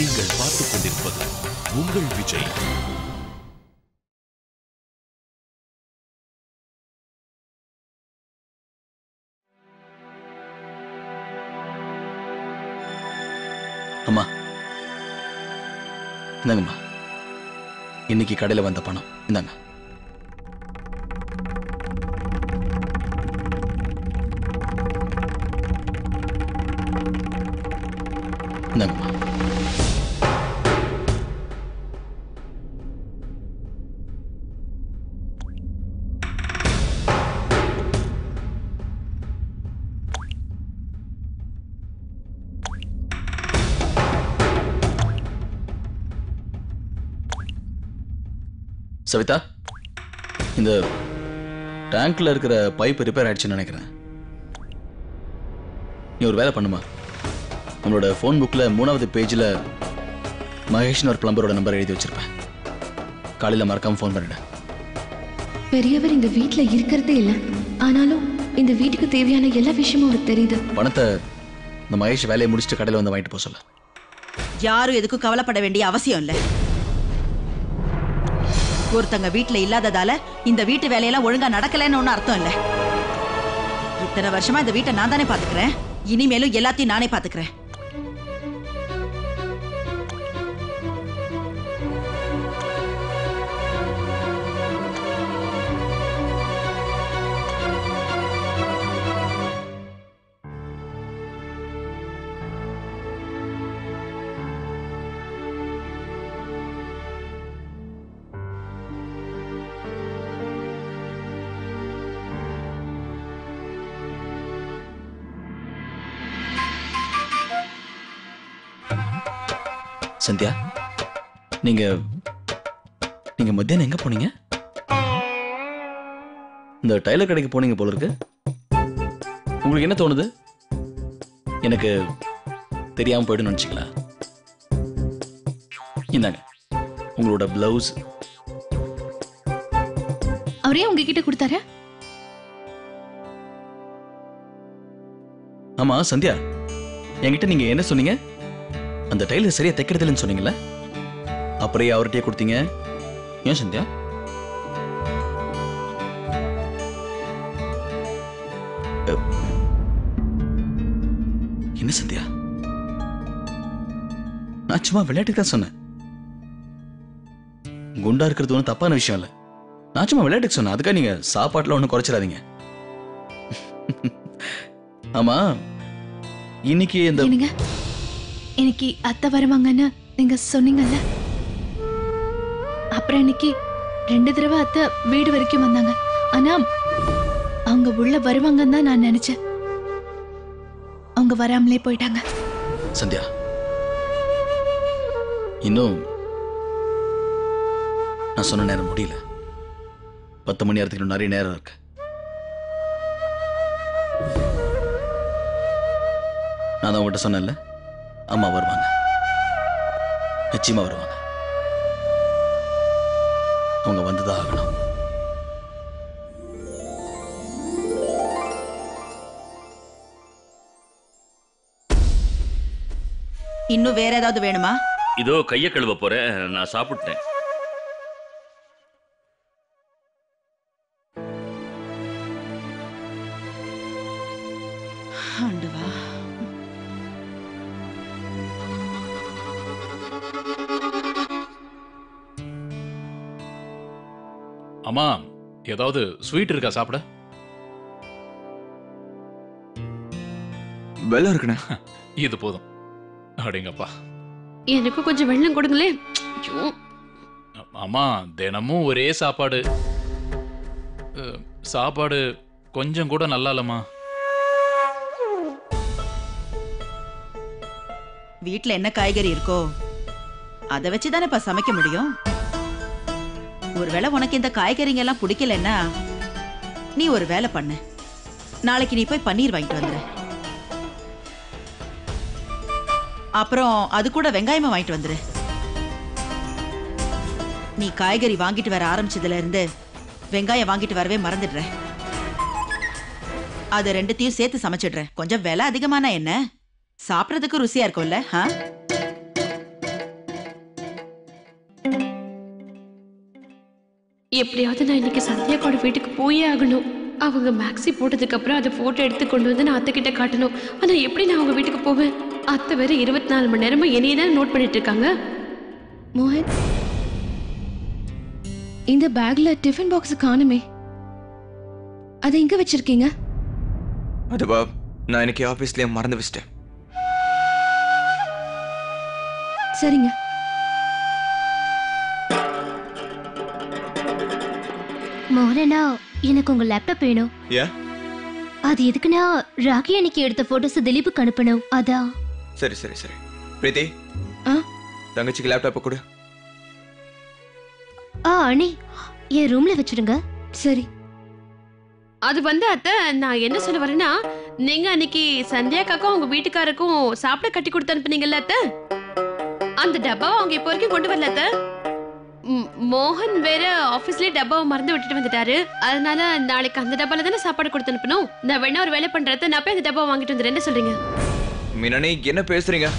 நீங்கள் பார்த்துக் கொண்டிருப்பது உங்கள் விஜய். அம்மா இந்தாங்கம்மா, இன்னைக்கு கடையில் வந்த பணம் இந்தாங்க. இந்தாங்கம்மா. சவிதா, இந்த டேங்க்ல இருக்கிற பைப் ரிப்பேர் ஆயிடுச்சுன்னு நினைக்கிறேன். நீ ஒரு வேலை பண்ணுமா, உங்களோட ஃபோன் புக்கில் 3வது பேஜில் மகேஷ்னு ஒரு பிளம்பரோட நம்பர் எழுதி வச்சிருப்பேன். காலையில் மறக்காம ஃபோன் பண்ணிடு. பெரியவர் இந்த வீட்டில் இருக்கிறதே இல்லை, ஆனாலும் இந்த வீட்டுக்கு தேவையான எல்லா விஷயமும் அவருக்கு தெரியுது. பணத்தை இந்த மகேஷ் வேலையை முடிச்சுட்டு கடையில் வந்து வாங்கிட்டு போக சொல்ல. யாரும் எதுக்கும் கவலைப்பட வேண்டிய அவசியம் இல்லை. ஒருத்தங்க வீட்டுல இல்லாததால இந்த வீட்டு வேலையெல்லாம் ஒழுங்கா நடக்கலன்னு ஒன்னும் அர்த்தம் இல்லை. இத்தனை வருஷமா இந்த வீட்டை நான் தானே பாத்துக்கிறேன், இனிமேலும் எல்லாத்தையும் நானே பாத்துக்கிறேன். சந்தியா, நீங்க நீங்க மத்தியானம் எங்க போனீங்க? இந்த டைலர் கடைக்கு போனீங்க போல இருக்கு. உங்களுக்கு என்ன தோணுது? எனக்கு தெரியாம போயிட்டு நினைச்சுங்களா? இந்தாங்க உங்களோட பிளவுஸ். அவரே உங்ககிட்ட கொடுத்தாரு? ஆமா சந்தியா, என்கிட்ட நீங்க என்ன சொன்னீங்க? அந்த டைலர் சரியா தைக்கிறதுலன்னு சொன்னீங்கல்ல, அப்புறம் அவர்கிட்டயே கொடுத்தீங்க. ஏன் சந்தியா? என்ன சந்தியா, நான் சும்மா விளையாட்டுக்கு தான் சொன்னேன். குண்டா இருக்கிறது ஒன்றும் தப்பான விஷயம் இல்லை. நான் சும்மா விளையாட்டுக்கு சொன்னேன், அதுக்காக நீங்க சாப்பாட்டுல ஒன்றும் குறைச்சிடாதீங்க. ஆமா, இன்னைக்கு இந்த இன்னைக்கு அத்தை வருவாங்கன்னு நீங்க சொன்னீங்கல்ல, அப்புறம் இன்னைக்கு 2 தடவை அத்தை வீடு வரைக்கும் வந்தாங்க. ஆனா அவங்க உள்ள வருவாங்கன்னு தான் நான் நினைச்சேன். அவங்க வராமலே போயிட்டாங்க. சந்தியா, இன்னும் நான் சொன்ன நேரம் முடியல. 10 மணி நேரத்துக்கு இன்னும் நிறைய நேரம் இருக்கு. நான் தான் உங்கள்கிட்ட சொன்னேன்ல, அம்மா வருவாங்க, நிச்சயமா வருவாங்க. அவங்க வந்துதான் ஆகணும். இன்னும் வேற ஏதாவது வேணுமா? இதோ கைய கழுவ போறேன், நான் சாப்பிட்டேன். ஆண்டவா, அம்மா ஏதாவது ஸ்வீட் இருக்கா சாப்பிட? வெள்ளம் இருக்குண்ணே. இது போதும். அடேங்கப்பா, எனக்கு கொஞ்சம் வெள்ளம் கொடுங்களே. அம்மா தினமும் ஒரே சாப்பாடு. சாப்பாடு கொஞ்சம் கூட நல்லா இல்லம்மா. வீட்டுல என்ன காய்கறி இருக்கோ அதை வச்சுதானே இப்ப சமைக்க முடியும். ஒருவேளை உனக்கு இந்த காய்கறிங்க எல்லாம் பிடிக்கலன்னா நீ ஒரு வேலை பண்ணு, நாளைக்கு நீ போய் பன்னீர் வாங்கிட்டு வந்துரு. அப்புறம் அது கூட வெங்காயமா வாங்கிட்டு வந்துரு. நீ காய்கறி வாங்கிட்டு வர ஆரம்பிச்சதுல இருந்து வெங்காயம் வாங்கிட்டு வரவே மறந்துடுற. அது ரெண்டுத்தையும் சேர்த்து சமைச்சிடுறேன். கொஞ்சம் விலை அதிகமான என்ன, சாப்பிடறதுக்கு ருசியா இருக்கும்ல? எப்படியாவது நான் இன்னைக்கு சந்தியாக்கோட வீட்டுக்கு போயே ஆகணும். அவங்க மேக்ஸி போட்டதுக்கு அப்புறம் அதை போட்டோ எடுத்து கொண்டு வந்து நான் அத்தை கிட்ட காட்டணும். ஆனா எப்படி நான் அவங்க வீட்டுக்கு போவேன்? அத்தை வேற 24 மணி நேரமா என்னையே தான் நோட் பண்ணிட்டு இருக்காங்க. மோகன், இந்த பேக்ல டிஃபன் பாக்ஸ் காணுமே, அதை எங்க வச்சிருக்கீங்க? அதுவா, நான் இன்னைக்கு ஆபீஸ்லயே மறந்து வச்சிட்டேன். சரிங்க. மோகனா, எனக்கு உங்க லேப்டாப் வேணும். ஏன்? அது எதுக்குன்னா ராக்கி அன்னைக்கு எடுத்த போட்டோஸ் திலீப்புக்கு அனுப்பணும், அதான். சரி சரி சரி. பிரீத்தி, தங்கச்சிக்கு லேப்டாப் கொடு. அண்ணி, என் ரூம்ல வச்சிடுங்க. சரி. அது வந்து அத்தை, நான் என்ன சொல்ல வரேன்னா, நீங்க அன்னைக்கு சந்தியாக்காக்கும் உங்க வீட்டுக்காரருக்கும் சாப்பிட கட்டி கொடுத்து அனுப்புனீங்கல்ல அத்தை, அந்த டப்பாவை அவங்க இப்போ வரைக்கும் கொண்டு வரல அத்தை. மோகன் வேற ஆபீஸ்லயே டப்பாவை மறந்து விட்டுட்டு வந்துட்டாரு. அதனால நாளைக்கு அந்த டப்பால தானே சாப்பாடு கொடுத்து அனுப்பணும். நான் வேணா ஒரு வேலை பண்றத, நான் போய் அந்த டப்பாவை வாங்கிட்டு வந்துடுறேன். என்ன சொல்றீங்க? மீனானி, என்ன பேசுறீங்க?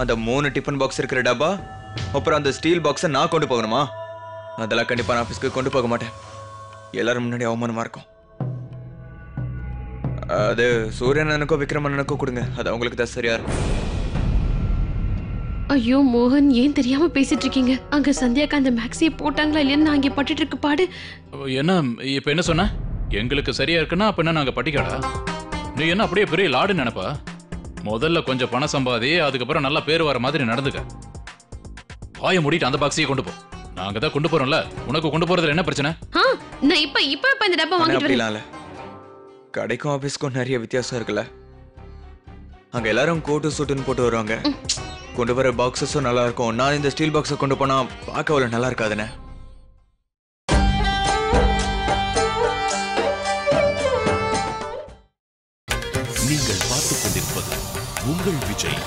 அந்த 3 டிஃபன் பாக்ஸ் இருக்கிற டப்பா, அப்புறம் அந்த ஸ்டீல் பாக்ஸை நான் கொண்டு போகணுமா? அதெல்லாம் கண்டிப்பா நான் ஆபீஸ்க்கு கொண்டு போக மாட்டேன். எல்லாரும் முன்னாடி அவமானமா இருக்கும். அது சூரியனனுக்கோ விக்ரமண்ணனுக்கோ கொடுங்க, அது அவங்களுக்கு தான் சரியா இருக்கும். ஐயோ மோகன், ஏன் தெரியாம பேசிட்டு இருக்கீங்க? அங்க சந்தியாக்கா அந்த மேக்ஸியை போட்டாங்களா இல்லையான்னு நான் இங்க பட்டுட்டு இருக்க பாடு. என்ன இப்ப என்ன சொன்ன? எங்களுக்கு சரியா இருக்குன்னா அப்ப என்ன நாங்க பட்டிக்காடா? நீ என்ன அப்படியே பெரிய லாடு நினைப்பா? முதல்ல கொஞ்சம் பணம் சம்பாதி, அதுக்கப்புறம் நல்லா பேர் வர மாதிரி நடந்துக்க. வாய மூடிட்டு அந்த பாக்ஸையே கொண்டு போ. நாங்க தான் கொண்டு போறோம்ல, உனக்கு கொண்டு போறதுல என்ன பிரச்சனை? நான் இப்ப இந்த டப்பா வாங்கிட்டு வரேன். கடைக்கும் ஆபீஸ்க்கும் நிறைய வித்தியாசம் இருக்குல்ல. அங்க எல்லாரும் கோட்டு சூட்டுன்னு போட்டு வருவாங்க. கொண்டு வர பாக்ஸஸும் நல்லா இருக்கும். நான் இந்த ஸ்டீல் பாக்ஸை கொண்டு போனா பார்க்க அவ்வளவு நல்லா இருக்காதுன்னு. நீங்கள் பார்த்துக் கொண்டிருப்பது உங்கள் விஜய்.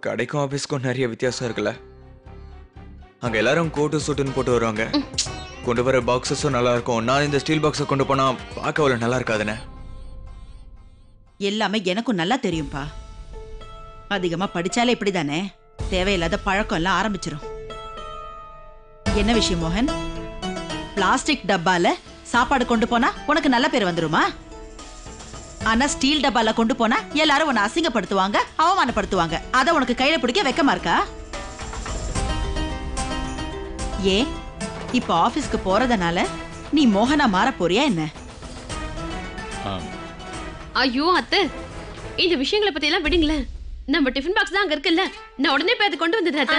கடைக்கும் ஆபீஸ்க்கும் நிறைய வித்தியாசம் இருக்குல்ல. அங்க எல்லாரும் கோட்டு சூட்டுன்னு போட்டு வருவாங்க. கொண்டு வர பாக்ஸஸும் நல்லா இருக்கும். நான் இந்த ஸ்டீல் பாக்ஸை கொண்டு போனா பார்க்க அவ்வளவு நல்லா இருக்காதுன்னு. எல்லாமே எனக்கும் நல்லா தெரியும்பா. அதிகமா படிச்சாலே இப்படிதானே, தேவையில்லாத பழக்கம் எல்லாம் ஆரம்பிச்சிடும். என்ன விஷயம் மோகன்? பிளாஸ்டிக் டப்பால சாப்பாடு கொண்டு போனா உனக்கு நல்ல பேர் வந்துருமா? ஆனா ஸ்டீல் டப்பால கொண்டு போனா எல்லாரும் உன்னை அசிங்கப்படுத்துவாங்க, அவமானப்படுத்துவாங்க. அத உனக்கு கையில பிடிக்க வெக்கமா இருக்கா? ஏன் இப்ப ஆபீஸ்க்கு போறதுனால நீ மோகனா மாற போறியா என்ன? ஐயோ அத்தை, இந்த விஷயங்களை பத்தி எல்லாம் விடுங்களேன். நம்ம டிஃபன் பாக்ஸ் தான் அங்க இருக்குல்ல, நான் உடனே போய் அதை கொண்டு வந்துடுறேன்.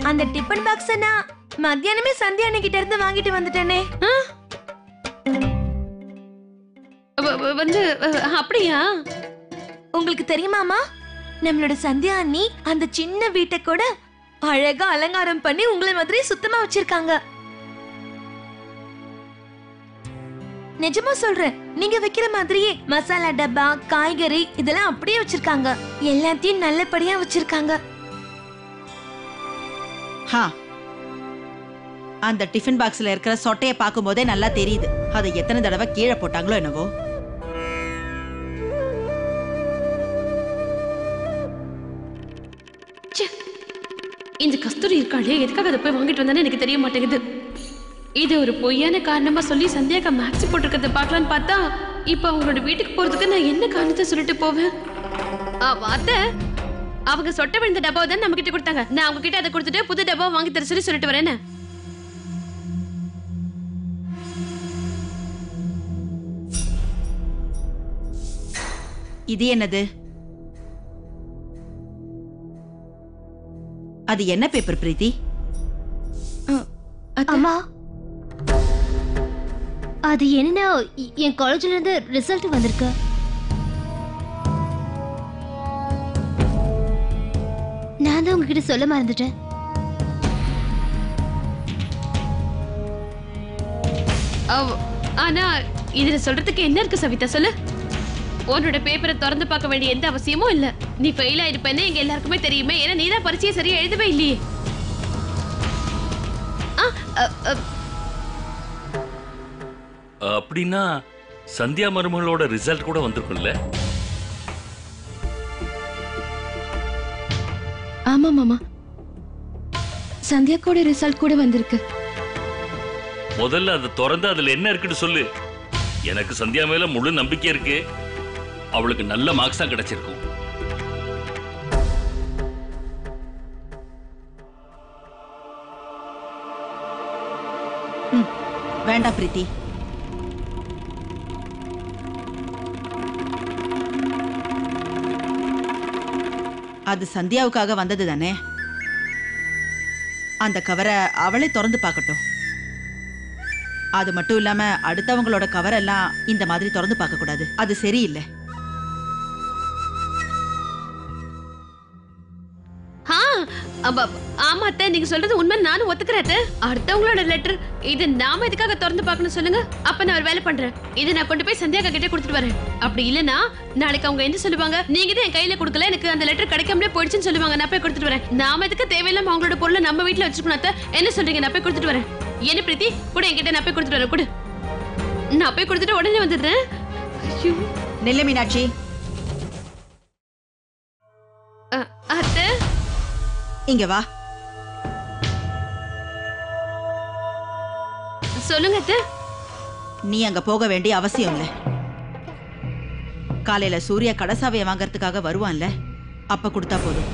அந்த டிஃபன் பாக்ஸ் நான் மத்தியானமே சந்தியா அன்னைக்கிட்ட இருந்து வாங்கிட்டு வந்துட்டேனே. வந்து அப்படியா? உங்களுக்கு தெரியுமாமா, நம்மளோட சந்தியா அண்ணி அந்த சின்ன வீட்டை கூட அழகா அலங்காரம் பண்ணி உங்களை மாதிரி சுத்தமா வச்சிருக்காங்க. நிஜமா சொல்றேன், நீங்க வைக்கிற மாதிரியே மசாலா டப்பா, காய்கறி இதெல்லாம் அப்படியே வச்சிருக்காங்க. எல்லாத்தையும் நல்லபடியா வச்சிருக்காங்க. அந்த டிஃபன் பாக்ஸ்ல இருக்கிற சொட்டைய பார்க்கும் போதே நல்லா தெரியுது. அதை எத்தனை தடவை கீழே போட்டாங்களோ என்னவோ. இந்த கஸ்தூரி இருக்காளே, எதுக்காக அதை போய் வாங்கிட்டு வந்தானே எனக்கு தெரிய மாட்டேங்குது. இது ஒரு பொய்யான காரணமா சொல்லி சந்தியாக்கா மேக்ஸி போட்டிருக்கிறத பார்க்கலான்னு பார்த்தா, இப்ப அவங்களோட வீட்டுக்கு போறதுக்கு நான் என்ன காரணத்தை சொல்லிட்டு போவேன்? அத்தை, அவங்க சொட்ட விழுந்த டப்பாவை தான் நம்ம கிட்ட கொடுத்தாங்க. நான் அவங்க கிட்ட அதை கொடுத்துட்டு புது டப்பாவை வாங்கி தர சொல்லி சொல்லிட்டு வரேன். இது என்னது? அது என்ன பேப்பர் பிரீத்தி? அம்மா, அது என்ன, என் காலேஜ்ல இருந்து ரிசல்ட் வந்திருக்கு. நான் தான் உங்ககிட்ட சொல்ல மறந்துட்டேன். ஆனா இதுல சொல்றதுக்கு என்ன இருக்கு சவிதா, சொல்லு. உன்னோட பேப்பரை திறந்து பார்க்க வேண்டிய எந்த அவசியமும் இல்ல. நீ ஃபெயில் ஆயிருப்பேன்னு எங்க எல்லாருக்குமே தெரியுமே, ஏன்னா நீ தான் பரீட்சையை சரியா எழுதவே இல்லையே. அப்படின்னா சந்தியா மருமகளோட ரிசல்ட் கூட வந்திருக்கும்ல? ஆமா மாமா, சந்தியாக்கோட ரிசல்ட் கூட வந்திருக்கு. முதல்ல அதை திறந்து அதுல என்ன இருக்குன்னு சொல்லு. எனக்கு சந்தியா மேல முழு நம்பிக்கை இருக்கு. அவளுக்கு நல்ல மார்க்ஸ் தான் கிடைச்சிருக்கும். வேண்டாம் பிரீத்தி. அது சந்தியாவுக்காக வந்தது தானே. அந்த கவரை அவளே திறந்து பார்க்கட்டும். அது மட்டும் இல்லாம அடுத்தவங்களோட கவரெல்லாம் இந்த மாதிரி திறந்து பார்க்க கூடாது. அது சரியில்லை. ஆமா அத்தை, நீங்க சொல்றது உண்மை. நானும் ஒத்துக்கிறேன் அத்தை. அடுத்தவங்களோட லெட்டர் இது நாம எதுக்காக திறந்து பார்க்கணும் சொல்லுங்க? அப்ப நான் ஒரு வேலை பண்றேன். இதை நான் கொண்டு போய் சந்தியா கிட்ட கொடுத்துட்டு வரேன். அப்படி இல்லனா நாளைக்கு அவங்க என்ன சொல்லுவாங்க, நீங்க தான் என் கையில கொடுக்கல, எனக்கு அந்த லெட்டர் கிடைக்காமலே போயிடுச்சுன்னு சொல்லுவாங்க. நான் போய் கொடுத்துட்டு வரேன். நாம எதுக்கு தேவையில்லாம அவங்களோட பொருளை நம்ம வீட்டுல வச்சிருக்கணும் அத்தை? என்ன சொல்றீங்க? நான் போய் கொடுத்துட்டு வரேன். என்ன பிரீத்தி கூட என்கிட்ட நான் போய் கொடுத்துட்டு வரேன். கூட நான் போய் கொடுத்துட்டு உடனே வந்துடுறேன். ஐயோ நெல்லை மீனாட்சி. அத்தை இங்க வா. சொல்லுங்க அத்தை. நீ அங்க போக வேண்டிய அவசியம் இல்ல. காலையில சூர்யா கடைசாவையை வாங்கறதுக்காக வருவான்ல, அப்ப கொடுத்தா போதும்.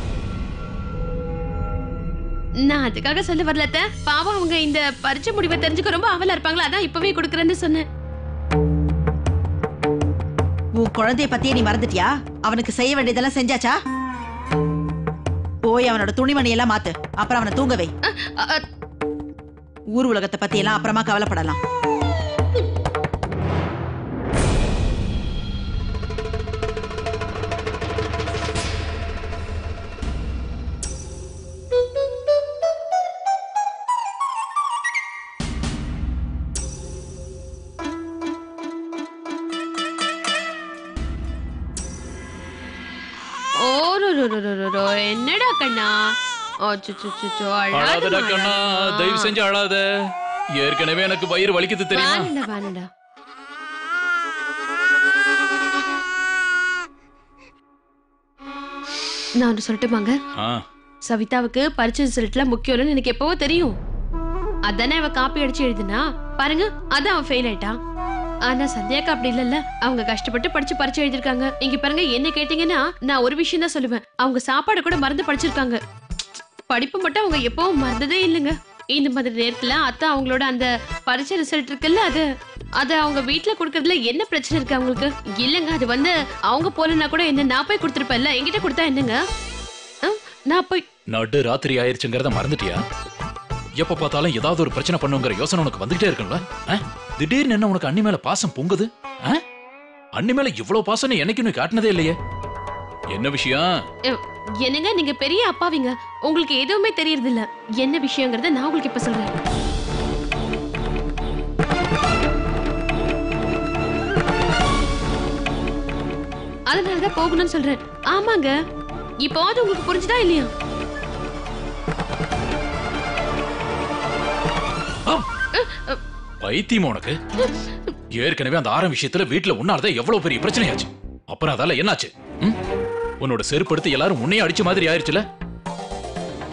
நான் அதுக்காக சொல்ல வரல அத்தை. பாவம் அவங்க இந்த பரீட்சை முடிவை தெரிஞ்சுக்க ரொம்ப ஆவலா இருப்பாங்களா, அதான் இப்பவே கொடுக்கறேன்னு சொன்னேன். உன் குழந்தைய பத்தியே நீ மறந்துட்டியா? அவனுக்கு செய்ய வேண்டியதெல்லாம் செஞ்சாச்சா? போய் அவனோட துணிமணி எல்லாம் மாத்து. அப்புறம் அவனை தூங்க வை. ஊர் உலகத்தை பத்தி எல்லாம் அப்புறமா கவலைப்படலாம். என்னடா கண்ணா? அழாதடா கண்ணா, தயவு செஞ்சு அழாத. ஏற்கனவே எனக்கு வயிறு வலிக்குது தெரியுமா? நான் சொல்லட்டுமாங்க? சவிதாவுக்கு பரீட்சை ரிசல்ட்ல முக்கியம்னு எனக்கு எப்பவோ தெரியும். அதானே அவ காப்பி அடிச்சு எழுதுனா பாருங்க, அதான் அவன் ஃபெயில் ஆயிட்டான். ஆனா சந்தியாக்கா அப்படி இல்லல்ல. அவங்க கஷ்டப்பட்டு படிச்சு பரீட்சை எழுதிருக்காங்க. இங்க பாருங்க, என்ன கேட்டீங்கன்னா நான் ஒரு விஷயம் தான் சொல்லுவேன். அவங்க சாப்பாடு கூட மறந்து படிச்சிருக்காங்க. படிப்பு மட்டும் அவங்க எப்பவும் மறந்ததே இல்லைங்க. இந்த மாதிரி நேரத்துல அத்தை அவங்களோட அந்த பரீட்சை ரிசல்ட் இருக்குல்ல, அது அவங்க வீட்டுல கொடுக்கறதுல என்ன பிரச்சனை இருக்கு அவங்களுக்கு? இல்லங்க, அது வந்து அவங்க போலனா கூட என்ன நான் போய் கொடுத்துருப்பேன்ல. என்கிட்ட கொடுத்தா என்னங்க? நான் போய் நடு ராத்திரி ஆயிருச்சுங்கிறத மறந்துட்டியா? எப்ப பார்த்தாலும் ஏதாவது ஒரு பிரச்சனை பண்ணுங்கிற யோசனை உனக்கு வந்துகிட்டே இருக்குல்ல? திடீர்னு என்ன உனக்கு அண்ணி மேல பாசம் பொங்குது? அண்ணி மேல இவ்வளவு பாசம் என்னைக்கு நீ காட்டினதே இல்லையே. என்ன விஷயம்? என்னங்க, நீங்க பெரிய அப்பாவிங்க. உங்களுக்கு எதுவுமே தெரியறது இல்ல. என்ன விஷயங்கிறத நான் உங்களுக்கு இப்ப சொல்றேன். அதனாலதான் போகணும்னு சொல்றேன். ஆமாங்க, இப்போது உங்களுக்கு புரிஞ்சுதா இல்லையா? பைத்தியம் உனக்கு. ஏற்கனவே அந்த ஆரம் விஷயத்துல வீட்டுல உன்னாலதான் எவ்வளவு பெரிய பிரச்சனையாச்சு. அப்புறம் அதால என்னாச்சு? உன்னோட செருப்படுத்து எல்லாரும் உன்னையே அடிச்ச மாதிரி ஆயிருச்சுல.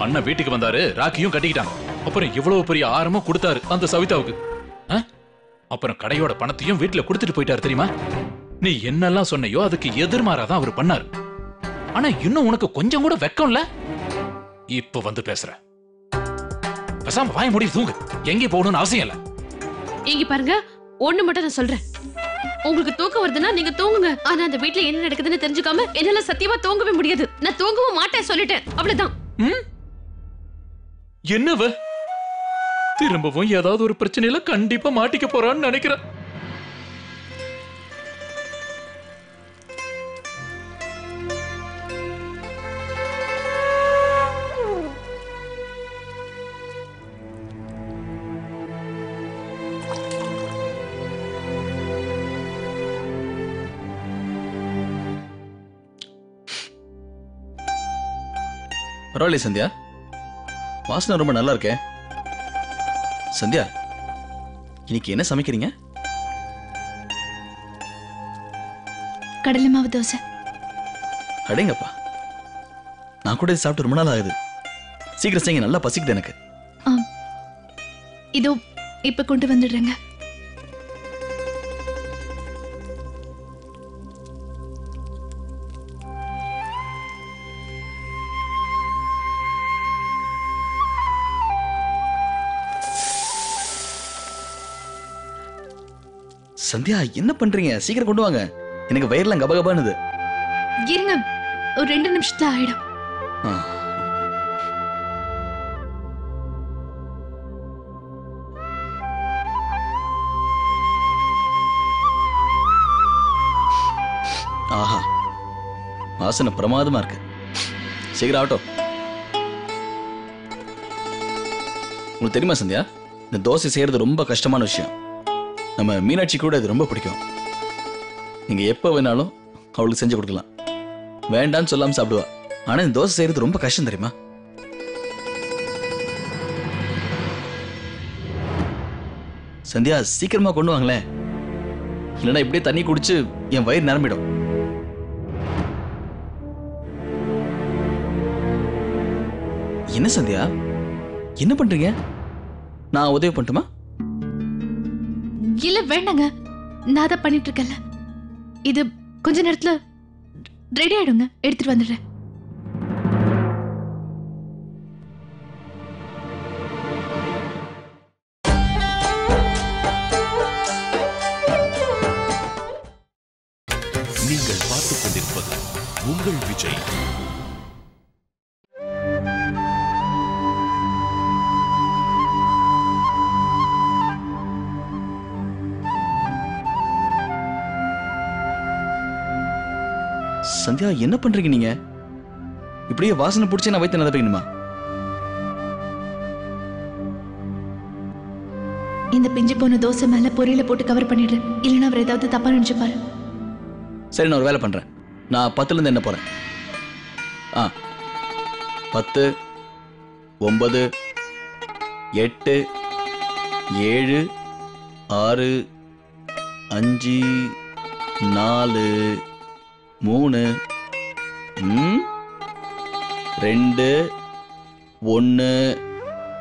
அண்ணன் வீட்டுக்கு வந்தாரு, ராக்கியும் கட்டிக்கிட்டாங்க. அப்புறம் இவ்வளவு பெரிய ஆரமும் கொடுத்தாரு அந்த சவிதாவுக்கு. அப்புறம் கடையோட பணத்தையும் வீட்டுல கொடுத்துட்டு போயிட்டாரு தெரியுமா? நீ என்னெல்லாம் சொன்னையோ அதுக்கு எதிர்மாறாதான் அவர் பண்ணாரு. ஆனா இன்னும் உனக்கு கொஞ்சம் கூட வெக்கம் இல்ல. இப்ப வந்து பேசுற. பேசாம வாய மூடி தூங்கு. எங்கே போகணும்னு அவசியம் இல்ல. இங்க பாருங்க, ஒண்ணு மட்டும் நான் சொல்றேன். உங்களுக்கு தூக்கம் வருதுன்னா நீங்க தூங்குங்க. ஆனா அந்த வீட்டுல என்ன நடக்குதுன்னு தெரிஞ்சுக்காம என்னால சத்தியமா தூங்கவே முடியாது. நான் தூங்கவும் மாட்டேன் சொல்லிட்டேன். அவ்வளவுதான். என்னவ திரும்பவும் ஏதாவது ஒரு பிரச்சனையில கண்டிப்பா மாட்டிக்க போறான்னு நினைக்கிறேன். பரவாயில்ல சந்தியா, வாசனை ரொம்ப நல்லா இருக்கே. சந்தியா, இன்னைக்கு என்ன சமைக்கிறீங்க? கடலை மாவு தோசை. அடேங்கப்பா, நான் கூட சாப்பிட்டு ரொம்ப நாள் ஆகுது. சீக்கிரம் செய்யுங்க, நல்லா பசிக்குது எனக்கு. இதோ இப்ப கொண்டு வந்துடுறேங்க. சந்தியா என்ன பண்றீங்க? சீக்கிரம் கொண்டு வாங்க. எனக்கு வயிறுலாம் கபகபானுது. இருங்க, ஒரு 2 நிமிஷத்துல ஆயிடும். ஆஹா, வாசனை பிரமாதமா இருக்கு. சீக்கிரம் ஆகட்டும். உங்களுக்கு தெரியுமா சந்தியா, இந்த தோசை செய்யறது ரொம்ப கஷ்டமான விஷயம். நம்ம மீனாட்சி கூட இது ரொம்ப பிடிக்கும். நீங்க எப்ப வேணாலும் அவளுக்கு செஞ்சு கொடுக்கலாம். வேண்டான்னு சொல்லாம சாப்பிடுவா. ஆனா இந்த தோசை செய்யறது ரொம்ப கஷ்டம் தெரியுமா? சந்தியா சீக்கிரமா கொண்டு வாங்களேன், இல்லைன்னா இப்படியே தண்ணி குடிச்சு என் வயிறு நிரம்பிடும். என்ன சந்தியா என்ன பண்றீங்க? நான் உதவி பண்ணட்டுமா? இல்ல வேண்டாங்க, நான் அதை பண்ணிட்டு இருக்கேன்ல. இது கொஞ்ச நேரத்துல ரெடி ஆயிடுங்க, எடுத்துட்டு வந்துடுறேன். நீங்கள் பார்த்துக் கொண்டிருப்பது உங்கள் விஜய். சந்தியா என்ன பண்றீங்க நீங்க? இப்படியே வாசனை பிடிச்சே நான் வைத்து நடப்பீங்கம்மா. இந்த பிஞ்சு போன தோசை மேல பொரியல போட்டு கவர் பண்ணிடுறேன், இல்லைன்னா அவர் ஏதாவது தப்பா நினைச்சுப்பாரு. சரி, நான் ஒரு வேலை பண்றேன். நான் 10ல இருந்து என்ன போறேன். 10, 9, 8, 7, 6, 5, 4, 3, 2, 1.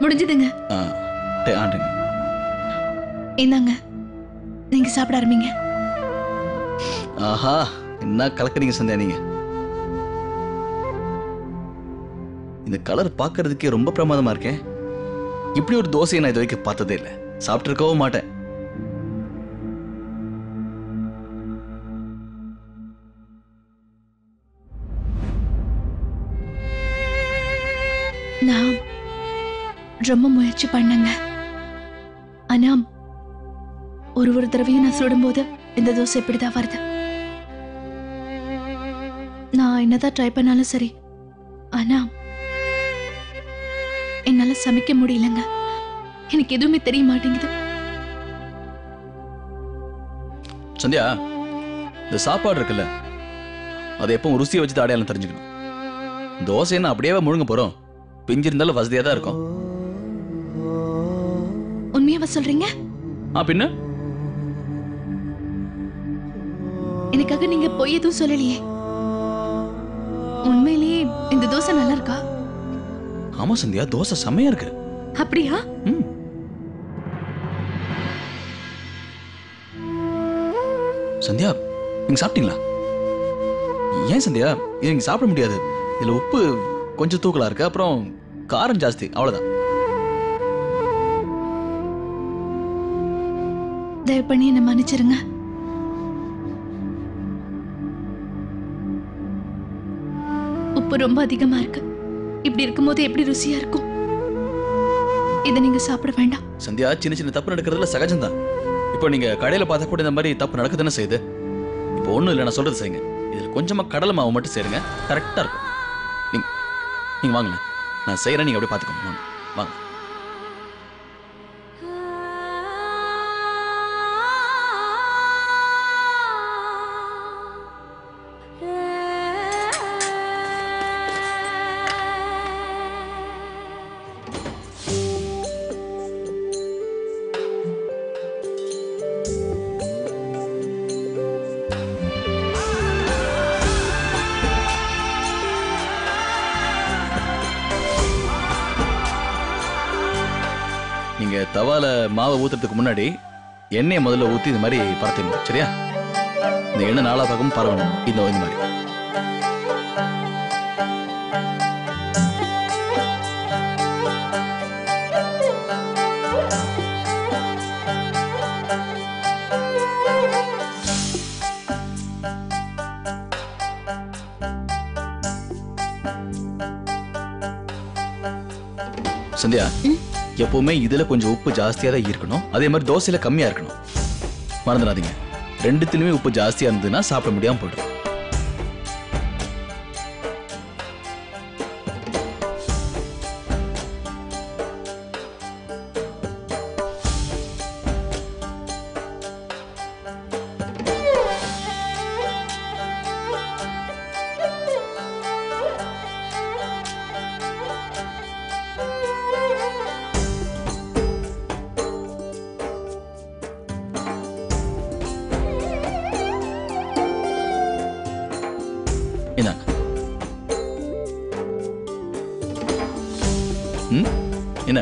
முடிஞ்சதுங்க. என்னங்க, நீங்க சாப்பிட ஆரம்பிங்க. ஆஹா, என்ன கலக்குறீங்க சந்தியா நீங்க. இந்த கலர் பார்க்கிறதுக்கே ரொம்ப பிரமாதமா இருக்கேன். இப்படி ஒரு தோசையை நான் இது வரைக்கும் பார்த்ததே இல்லை, சாப்பிட்டு இருக்கவும் மாட்டேன். நான் ரொம்ப முயற்சி பண்ணங்க. ஆனா ஒரு தடவையும் நான் சுடும்போது இந்த தோசை இப்படிதான் வருது. நான் என்னதான் ட்ரை பண்ணாலும் சரி, ஆனா என்னால சமைக்க முடியலங்க. எனக்கு எதுவுமே தெரிய மாட்டேங்குது. சந்தியா, இந்த சாப்பாடு இருக்குல்ல, அதை எப்போ ருசியை வச்சு அடையாளம் தெரிஞ்சுக்கணும். தோசை என்ன அப்படியே முழுங்க போறோம், பிஞ்சிருந்தாலும் வசதியா தான் இருக்கும். உண்மையாவா சொல்றீங்க? பின்ன எனக்காக நீங்க பொய் எதுவும் சொல்லலையே. உண்மையிலேயே இந்த தோசை நல்லா இருக்கா? ஆமா சந்தியா, தோசை செம்மையா இருக்கு. அப்படியா? சந்தியா, நீங்க சாப்பிட்டீங்களா? ஏன் சந்தியா, இது நீங்க சாப்பிட முடியாது. இதுல உப்பு கொஞ்சம் தூக்கலா இருக்கு, அப்புறம் காரம் ஜாஸ்தி, அவ்வளவுதான். தயவு பண்ணி என்ன மன்னிச்சிருங்க. உப்பு ரொம்ப அதிகமா இருக்கு. இப்படி இருக்கும்போது எப்படி ருசியா இருக்கும்? இதை நீங்க சாப்பிட வேண்டாம். சந்தியா, சின்ன சின்ன தப்பு நடக்கிறதுல சகஜம்தான். இப்போ நீங்க கடையில பார்த்தா கூட இந்த மாதிரி தப்பு நடக்குதுன்னு செய்யுது. இப்போ ஒண்ணும் இல்லை, நான் சொல்றது செய்யுங்க. இதுல கொஞ்சமா கடலை மாவு மட்டும் சேருங்க, கரெக்டா இருக்கும். நீங்க வாங்க, நான் செய்யறேன், நீங்க அப்படியே பாத்துக்கோங்க. வாங்க. தவால மாவை ஊத்துறதுக்கு முன்னாடி எண்ணெயை முதல்ல ஊத்தி இந்த மாதிரி பரத்திடணும். சரியா? இந்த எண்ணெய் நாலா பக்கமும் பரவணும். இந்த மாதிரி சந்தியா, எப்பவுமே இதுல கொஞ்சம் உப்பு ஜாஸ்தியா தான் இருக்கணும். அதே மாதிரி தோசையில கம்மியா இருக்கணும். மறந்துடாதீங்க. ரெண்டுத்திலுமே உப்பு ஜாஸ்தியா இருந்ததுன்னா சாப்பிட முடியாம போயிடும். என்ன?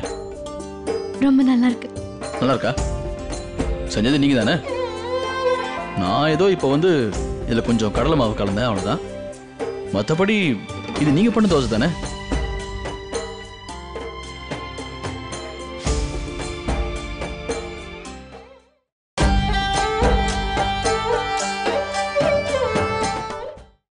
ரொம்ப நல்லா இருக்கு. நல்லா இருக்கா? செஞ்சது நீங்க தானே? நான் ஏதோ இப்போ இதுல கொஞ்சம் கடலை மாவு கலந்தேன், அவ்வளவுதான். மற்றபடி இது நீங்க பண்ண தோசை தானே?